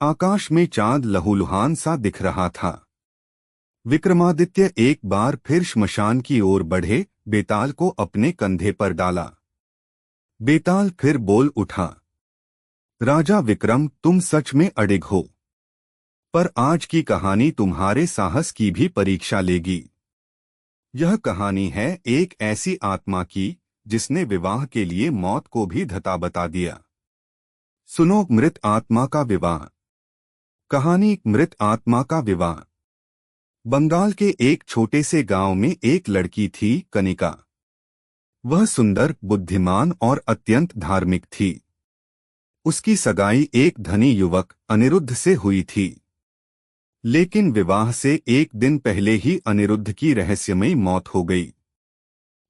आकाश में चांद लहूलुहान सा दिख रहा था। विक्रमादित्य एक बार फिर श्मशान की ओर बढ़े, बेताल को अपने कंधे पर डाला। बेताल फिर बोल उठा, राजा विक्रम, तुम सच में अडिग हो, पर आज की कहानी तुम्हारे साहस की भी परीक्षा लेगी। यह कहानी है एक ऐसी आत्मा की जिसने विवाह के लिए मौत को भी धता बता दिया। सुनो, मृत आत्मा का विवाह। कहानी मृत आत्मा का विवाह। बंगाल के एक छोटे से गांव में एक लड़की थी, कनिका। वह सुंदर, बुद्धिमान और अत्यंत धार्मिक थी। उसकी सगाई एक धनी युवक अनिरुद्ध से हुई थी। लेकिन विवाह से एक दिन पहले ही अनिरुद्ध की रहस्यमयी मौत हो गई।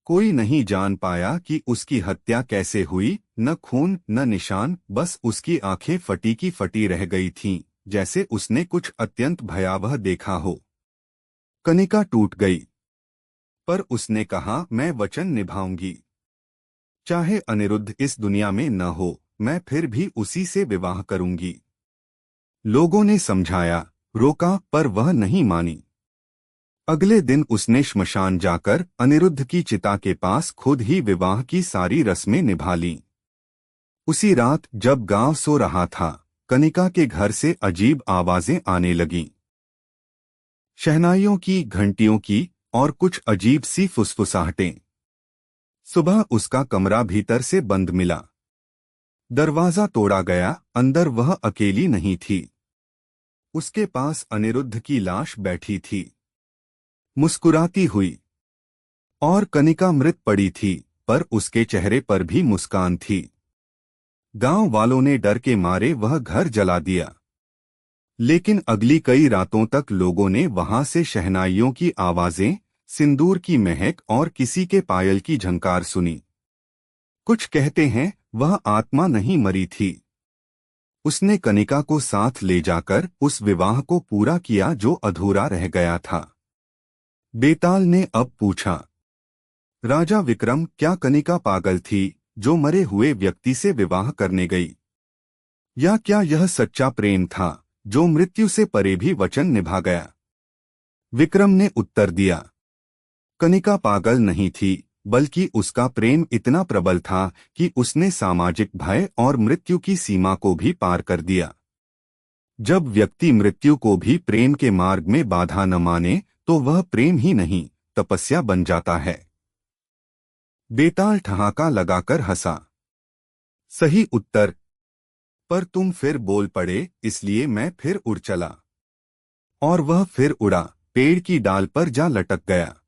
कोई नहीं जान पाया कि उसकी हत्या कैसे हुई। न खून न निशान, बस उसकी आंखें फटी की फटी रह गई थीं, जैसे उसने कुछ अत्यंत भयावह देखा हो। कनिका टूट गई, पर उसने कहा, मैं वचन निभाऊंगी। चाहे अनिरुद्ध इस दुनिया में न हो, मैं फिर भी उसी से विवाह करूंगी। लोगों ने समझाया, रोका, पर वह नहीं मानी। अगले दिन उसने श्मशान जाकर अनिरुद्ध की चिता के पास खुद ही विवाह की सारी रस्में निभा लीं। उसी रात जब गांव सो रहा था, कनिका के घर से अजीब आवाजें आने लगीं। शहनाइयों की, घंटियों की और कुछ अजीब सी फुसफुसाहटें। सुबह उसका कमरा भीतर से बंद मिला। दरवाजा तोड़ा गया, अंदर वह अकेली नहीं थी। उसके पास अनिरुद्ध की लाश बैठी थी, मुस्कुराती हुई। और कनिका मृत पड़ी थी, पर उसके चेहरे पर भी मुस्कान थी। गांव वालों ने डर के मारे वह घर जला दिया। लेकिन अगली कई रातों तक लोगों ने वहां से शहनाइयों की आवाजें, सिंदूर की महक और किसी के पायल की झंकार सुनी। कुछ कहते हैं वह आत्मा नहीं मरी थी। उसने कनिका को साथ ले जाकर उस विवाह को पूरा किया जो अधूरा रह गया था। बेताल ने अब पूछा, राजा विक्रम, क्या कनिका पागल थी जो मरे हुए व्यक्ति से विवाह करने गई, या क्या यह सच्चा प्रेम था जो मृत्यु से परे भी वचन निभा गया? विक्रम ने उत्तर दिया, कनिका पागल नहीं थी, बल्कि उसका प्रेम इतना प्रबल था कि उसने सामाजिक भय और मृत्यु की सीमा को भी पार कर दिया। जब व्यक्ति मृत्यु को भी प्रेम के मार्ग में बाधा न माने, तो वह प्रेम ही नहीं, तपस्या बन जाता है। बेताल ठहाका लगाकर हंसा। सही उत्तर, पर तुम फिर बोल पड़े, इसलिए मैं फिर उड़ चला। और वह फिर उड़ा, पेड़ की डाल पर जा लटक गया।